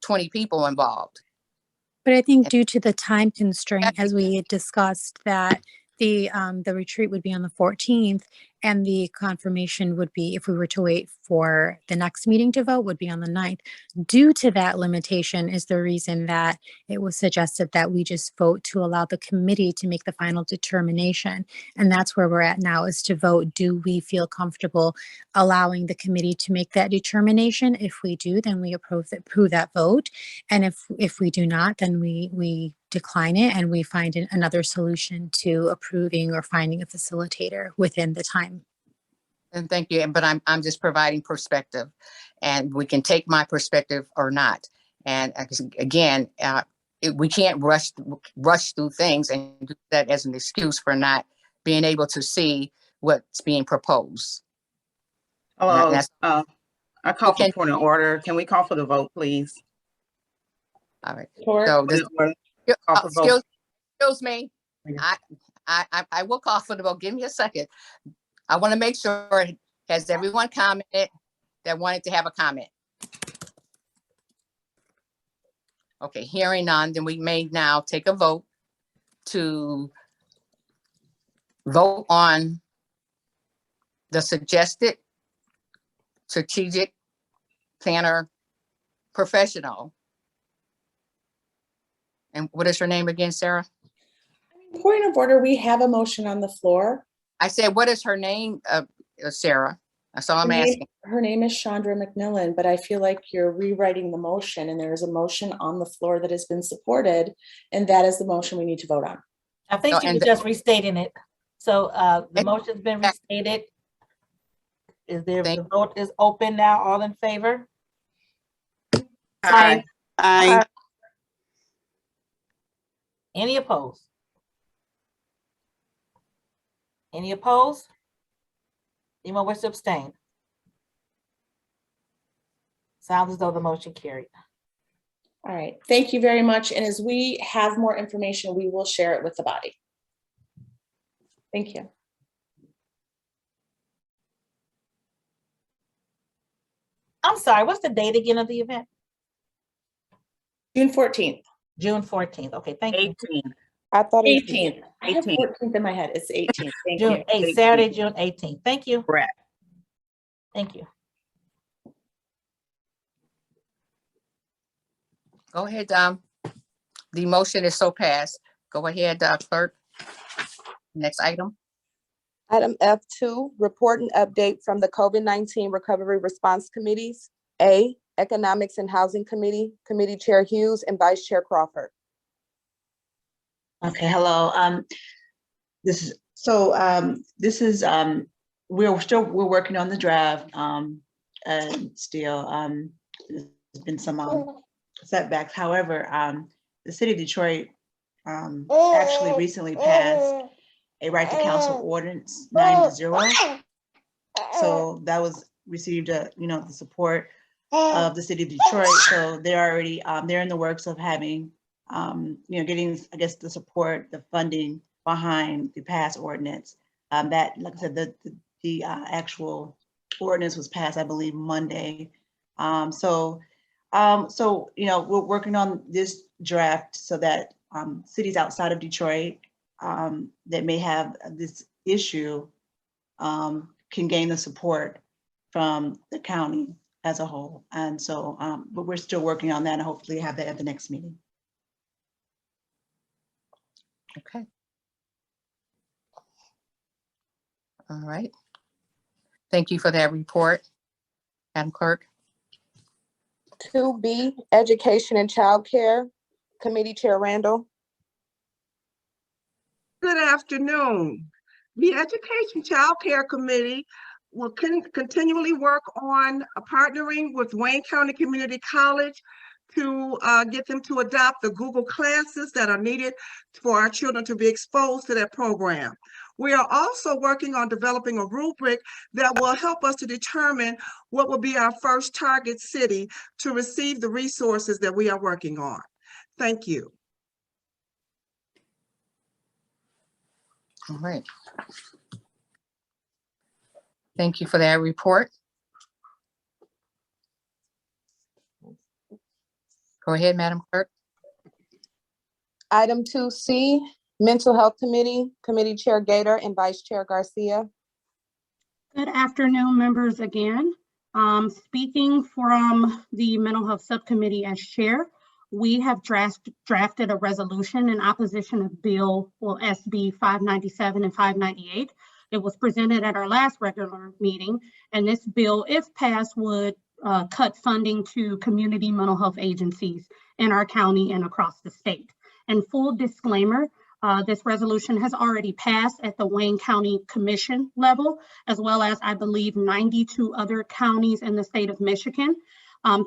20 people involved. But I think due to the time constraint, as we had discussed, that the retreat would be on the 14th, and the confirmation would be, if we were to wait for the next meeting to vote, would be on the 9th. Due to that limitation is the reason that it was suggested that we just vote to allow the committee to make the final determination. And that's where we're at now, is to vote. Do we feel comfortable allowing the committee to make that determination? If we do, then we approve that vote. And if we do not, then we decline it, and we find another solution to approving or finding a facilitator within the time. And thank you, but I'm just providing perspective, and we can take my perspective or not. And again, we can't rush through things and do that as an excuse for not being able to see what's being proposed. Hello, I call for point of order. Can we call for the vote, please? All right. Support. So this, Call for vote. excuse me. I will call for the vote. Give me a second. I want to make sure, has everyone commented that wanted to have a comment? Okay, hearing none, then we may now take a vote to vote on the suggested strategic planner professional. And what is her name again, Sarah? Point of order, we have a motion on the floor. I said, what is her name, Sarah? That's all I'm Her name- asking. Her name is Chandra Mcmillan, but I feel like you're rewriting the motion, and there is a motion on the floor that has been supported, and that is the motion we need to vote on. I think No, she and was the- just restating it. So the And- motion's been restated. Is there, Thank- the vote is open now, all in favor? Aye. Aye. Any opposed? Any opposed? Anyone wish to abstain? Sounds as though the motion carried. All right, thank you very much. And as we have more information, we will share it with the body. Thank you. I'm sorry, what's the date again of the event? June 14th. June 14th. Okay, thank you. 18. I thought it was 18th. I have 18th. 14th in my head. It's 18th. Thank June you. 8th, Saturday, June 18th. Thank you. Correct. Thank you. Go ahead, the motion is so passed. Go ahead, clerk. Next item. Item F2, report and update from the COVID-19 Recovery Response Committees. A, Economics and Housing Committee, Committee Chair Hughes and Vice Chair Crawford. Okay, hello. We're working on the draft. And still, there's been some setbacks. However, the city of Detroit actually recently passed a right to counsel ordinance 9-0. So that was received, the support of the city of Detroit. So they're already they're in the works of having getting, I guess, the support, the funding behind the past ordinance. That, like I said, the actual ordinance was passed, I believe, Monday. So we're working on this draft so that cities outside of Detroit that may have this issue can gain the support from the county as a whole. And so, but we're still working on that and hopefully have that at the next meeting. Okay. All right. Thank you for that report, Madam Clerk. 2B, Education and Child Care, Committee Chair Randall. Good afternoon. The Education Child Care Committee will continually work on partnering with Wayne County Community College to get them to adopt the Google classes that are needed for our children to be exposed to that program. We are also working on developing a rubric that will help us to determine what will be our first target city to receive the resources that we are working on. Thank you. All right. Thank you for that report. Go ahead, Madam Clerk. Item 2C, Mental Health Committee, Committee Chair Gator and Vice Chair Garcia. Good afternoon, members again. Speaking from the Mental Health Subcommittee as chair, we have drafted a resolution in opposition of SB 597 and 598. It was presented at our last regular meeting, and this bill, if passed, would cut funding to community mental health agencies in our county and across the state. And full disclaimer, this resolution has already passed at the Wayne County Commission level, as well as, I believe, 92 other counties in the state of Michigan.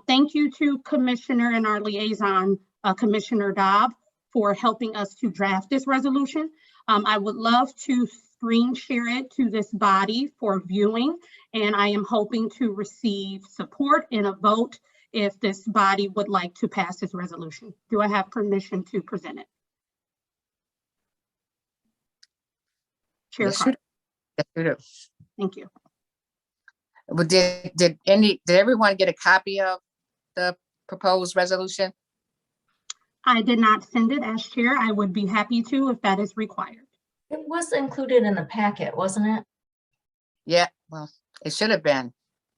Thank you to Commissioner and our liaison, Commissioner Dobb, for helping us to draft this resolution. I would love to screen share it to this body for viewing, and I am hoping to receive support in a vote if this body would like to pass this resolution. Do I have permission to present it? Chair Yes, you Carter. do. Yes, you do. Thank you. But did everyone get a copy of the proposed resolution? I did not send it as chair. I would be happy to if that is required. It was included in the packet, wasn't it? Yeah, well, it should have been.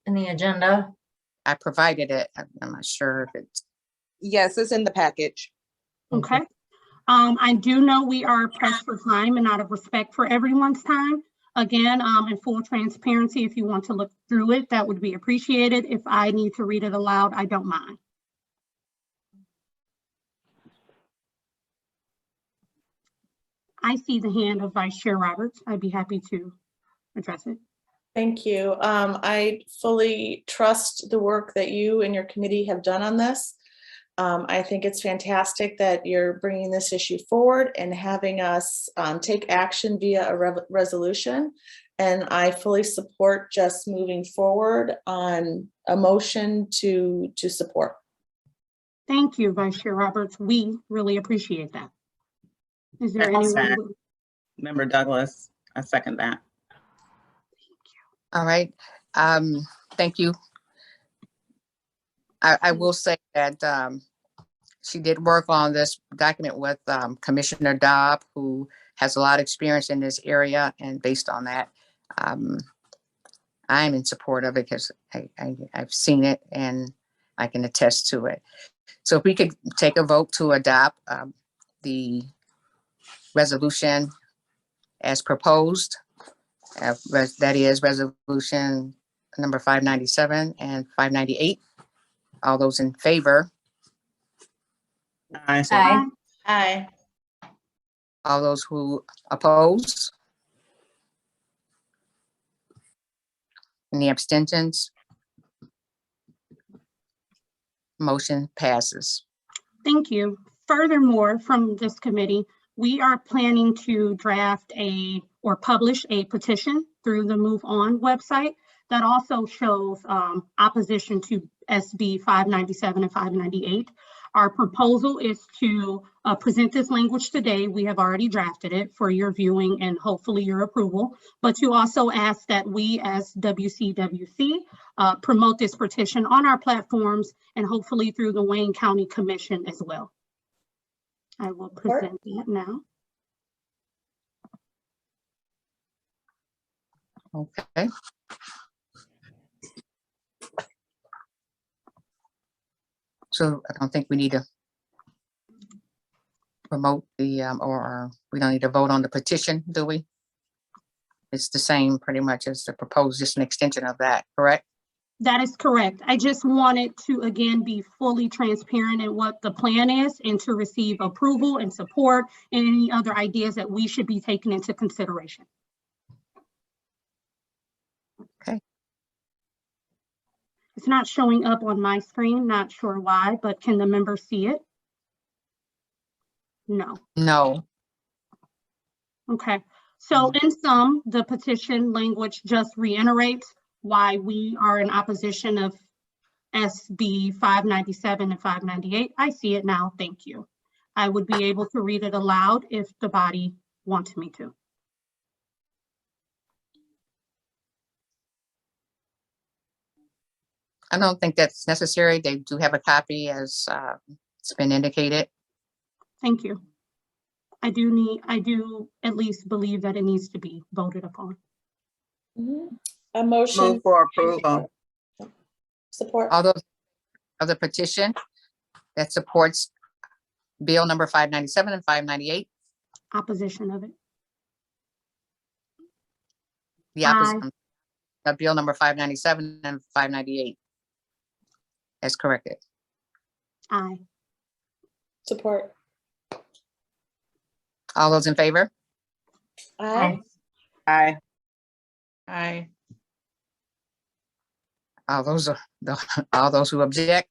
In the agenda? I provided it. I'm not sure if it's. Yes, it's in the package. Okay. I do know we are pressed for time, and out of respect for everyone's time, again, in full transparency, if you want to look through it, that would be appreciated. If I need to read it aloud, I don't mind. I see the hand of Vice Chair Roberts. I'd be happy to address it. Thank you. I fully trust the work that you and your committee have done on this. I think it's fantastic that you're bringing this issue forward and having us take action via a resolution. And I fully support just moving forward on a motion to support. Thank you, Vice Chair Roberts. We really appreciate that. Is there That's anyone? sad. Member Douglas, I second that. All right. Thank you. I will say that she did work on this document with Commissioner Dobb, who has a lot of experience in this area. And based on that, I'm in support of it because I've seen it and I can attest to it. So if we could take a vote to adopt the resolution as proposed, that is resolution number 597 and 598. All those in favor? Aye. Aye. Aye. All those who oppose? Any abstentions? Motion passes. Thank you. Furthermore, from this committee, we are planning to draft or publish a petition through the Move On website that also shows opposition to SB 597 and 598. Our proposal is to present this language today. We have already drafted it for your viewing and hopefully your approval, but to also ask that we as WCWC promote this petition on our platforms and hopefully through the Wayne County Commission as well. I will present that now. Okay. So I don't think we need to promote the, or we don't need to vote on the petition, do we? It's the same pretty much as the proposed, just an extension of that, correct? That is correct. I just wanted to, again, be fully transparent in what the plan is and to receive approval and support and any other ideas that we should be taking into consideration. Okay. It's not showing up on my screen, not sure why, but can the members see it? No. No. Okay. So in sum, the petition language just reiterates why we are in opposition of SB 597 and 598. I see it now. Thank you. I would be able to read it aloud if the body wants me to. I don't think that's necessary. They do have a copy as it's been indicated. Thank you. I do at least believe that it needs to be voted upon. A motion. Move for approval. Support. All those of the petition that supports bill number 597 and 598. Opposition of it. The opposite of bill number 597 and 598. As corrected. Aye. Support. All those in favor? Aye. Aye. Aye. All those who object?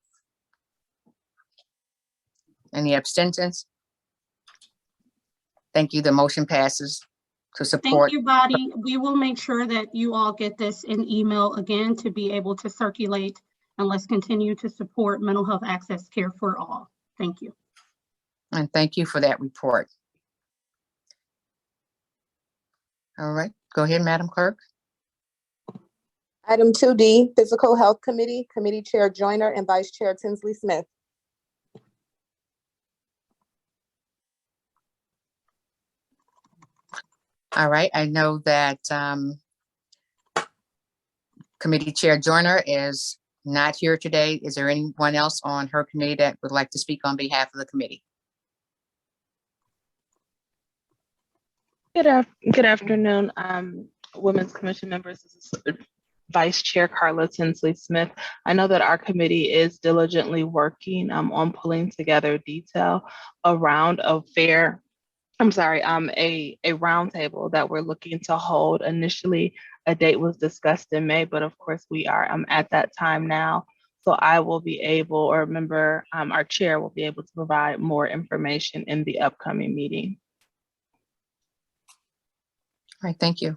Any abstentions? Thank you. The motion passes to support. Thank you, body. We will make sure that you all get this in email again to be able to circulate, and let's continue to support mental health access care for all. Thank you. And thank you for that report. All right, go ahead, Madam Clerk. Item 2D, Physical Health Committee, Committee Chair Joyner and Vice Chair Tinsley Smith. All right, I know that Committee Chair Joyner is not here today. Is there anyone else on her committee that would like to speak on behalf of the committee? Good afternoon, Women's Commission members. This is Vice Chair Carla Tinsley Smith. I know that our committee is diligently working on pulling together detail around a roundtable that we're looking to hold. Initially, a date was discussed in May, but of course we are at that time now. So I will be able, or a member, our chair will be able to provide more information in the upcoming meeting. All right, thank you.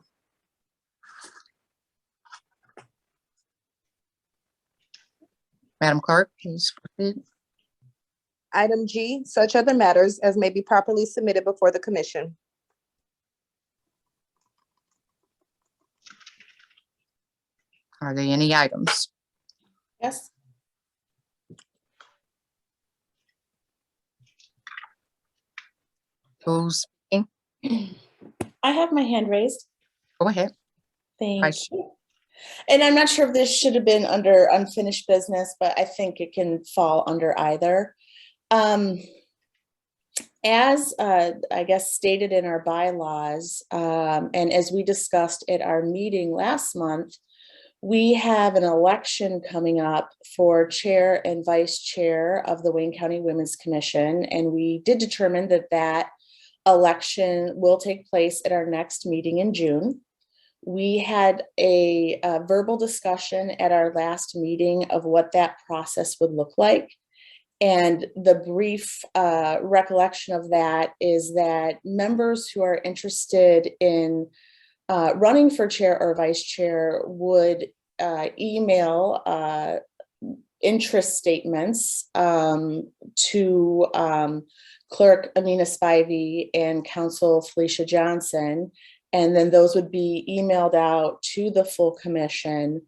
Madam Clerk, please proceed. Item G, such other matters as may be properly submitted before the commission. Are there any items? Yes. Who's speaking? I have my hand raised. Go ahead. Thank Vice- you. And I'm not sure if this should have been under unfinished business, but I think it can fall under either. As I guess stated in our bylaws, and as we discussed at our meeting last month, we have an election coming up for chair and vice chair of the Wayne County Women's Commission. And we did determine that that election will take place at our next meeting in June. We had a verbal discussion at our last meeting of what that process would look like. And the brief recollection of that is that members who are interested in running for chair or vice chair would email interest statements to Clerk Amina Spivey and Counsel Felicia Johnson. And then those would be emailed out to the full commission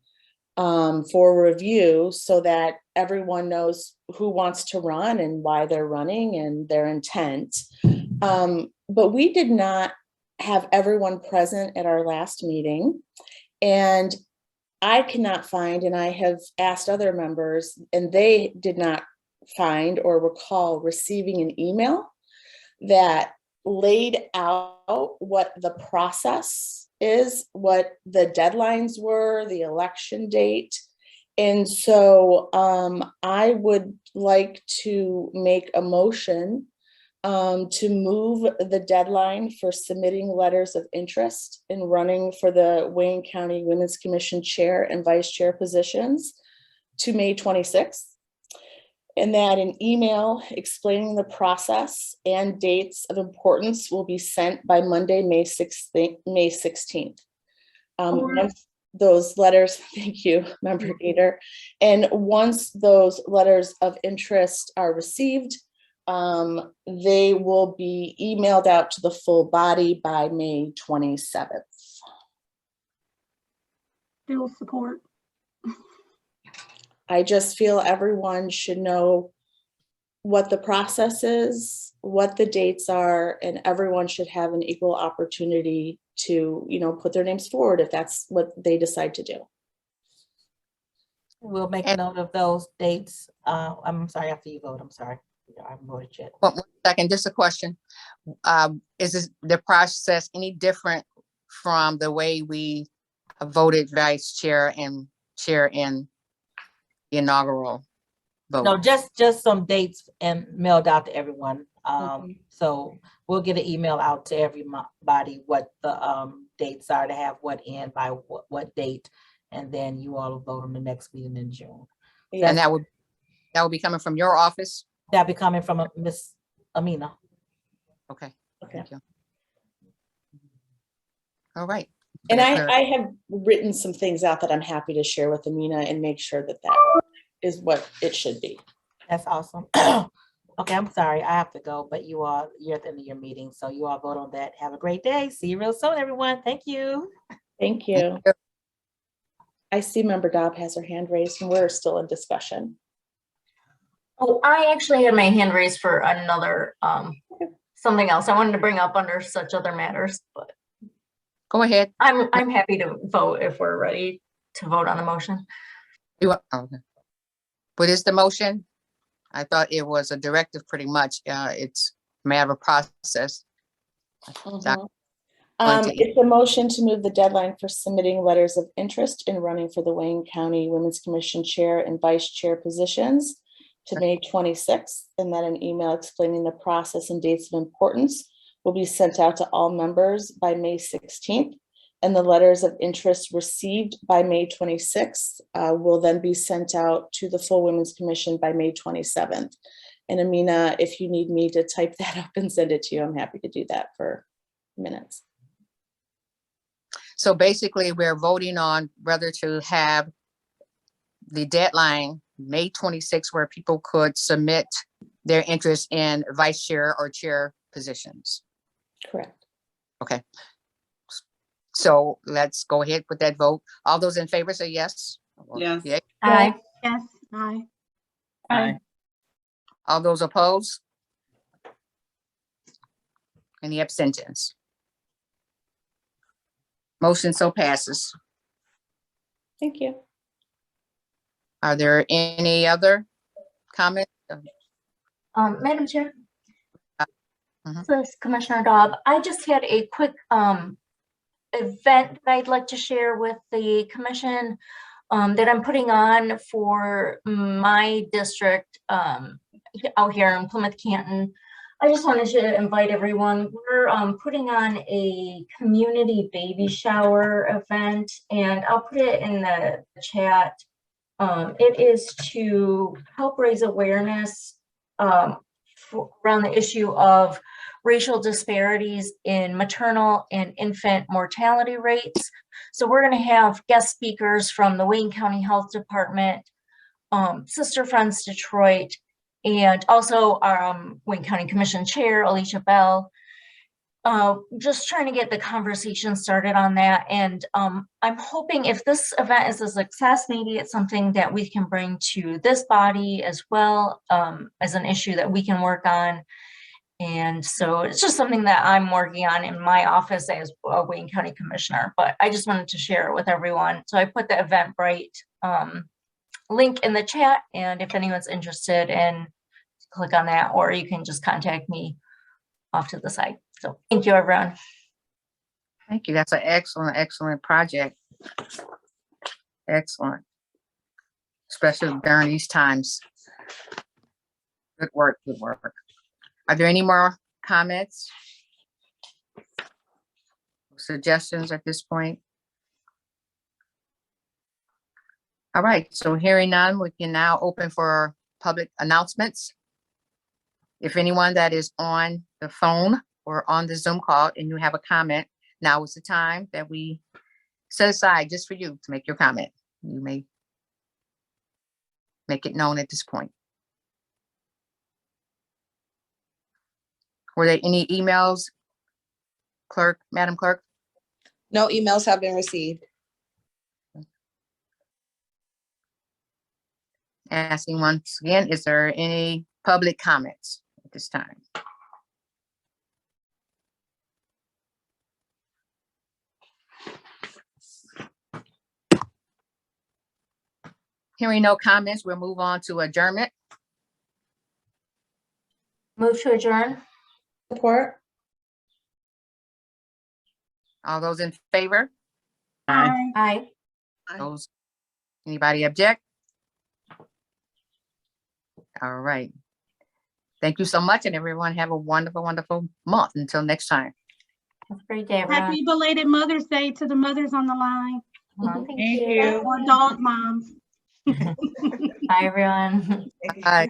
for review so that everyone knows who wants to run and why they're running and their intent. But we did not have everyone present at our last meeting. And I cannot find, and I have asked other members, and they did not find or recall receiving an email that laid out what the process is, what the deadlines were, the election date. And so I would like to make a motion to move the deadline for submitting letters of interest in running for the Wayne County Women's Commission chair and vice chair positions to May 26th. And that an email explaining the process and dates of importance will be sent by Monday, May 16th. Once those letters, thank you, Member Gator. And once those letters of interest are received, they will be emailed out to the full body by May 27th. Still support. I just feel everyone should know what the process is, what the dates are, and everyone should have an equal opportunity to, put their names forward if that's what they decide to do. We'll make a note of those dates. I'm sorry, after you vote, I'm sorry. I haven't voted yet. 1 second, just a question. Is the process any different from the way we voted vice chair and chair in the inaugural vote? No, just some dates and mailed out to everyone. So we'll get an email out to everybody what the dates are to have what in by what date, and then you all will vote on the next meeting in June. Yeah. And that would be coming from your office? That'll be coming from Miss Amina. Okay. Okay. Thank you. All right. And I have written some things out that I'm happy to share with Amina and make sure that that is what it should be. That's awesome. Okay, I'm sorry, I have to go, but you're at the end of your meeting, so you all vote on that. Have a great day. See you real soon, everyone. Thank you. Thank you. I see Member Dobb has her hand raised and we're still in discussion. Oh, I actually had my hand raised for another, something else I wanted to bring up under such other matters, but. Go ahead. I'm happy to vote if we're ready to vote on the motion. You want, okay. What is the motion? I thought it was a directive pretty much. It's a matter of process. Mhm. It's a motion to move the deadline for submitting letters of interest in running for the Wayne County Women's Commission Chair and Vice Chair positions to May 26th, and that an email explaining the process and dates of importance will be sent out to all members by May 16th. And the letters of interest received by May 26th will then be sent out to the full Women's Commission by May 27th. And Amina, if you need me to type that up and send it to you, I'm happy to do that for minutes. So basically, we're voting on whether to have the deadline, May 26th, where people could submit their interest in vice chair or chair positions. Correct. Okay. So let's go ahead with that vote. All those in favor say yes. Yes. Yay. Aye. Yes, aye. Aye. All those opposed? Any abstentions? Motion so passes. Thank you. Are there any other comments? Madam Chair. Mhm. This is Commissioner Dobb. I just had a quick event that I'd like to share with the commission that I'm putting on for my district out here in Plymouth Canton. I just wanted to invite everyone. We're putting on a community baby shower event, and I'll put it in the chat. It is to help raise awareness around the issue of racial disparities in maternal and infant mortality rates. So we're going to have guest speakers from the Wayne County Health Department, Sister Friends Detroit, and also our Wayne County Commission Chair, Alicia Bell. Just trying to get the conversation started on that. And I'm hoping if this event is a success, maybe it's something that we can bring to this body as well, as an issue that we can work on. And so it's just something that I'm working on in my office as a Wayne County Commissioner, but I just wanted to share it with everyone. So I put the Eventbrite link in the chat, and if anyone's interested, and click on that, or you can just contact me off to the side. So thank you, everyone. Thank you. That's an excellent, excellent project. Excellent. Especially during these times. Good work, good work. Are there any more comments? Suggestions at this point? All right, so hearing none, we can now open for public announcements. If anyone that is on the phone or on the Zoom call and you have a comment, now is the time that we set aside just for you to make your comment. You may make it known at this point. Were there any emails, Clerk, Madam Clerk? No emails have been received. Asking once again, is there any public comments at this time? Hearing no comments, we'll move on to adjournment. Move to adjourn. Support. All those in favor? Aye. Aye. Those, anybody object? All right. Thank you so much, and everyone have a wonderful, wonderful month. Until next time. Have a great day, everyone. Happy belated Mother's Day to the mothers on the line. Thank you. Or dog moms. Bye, everyone. Bye.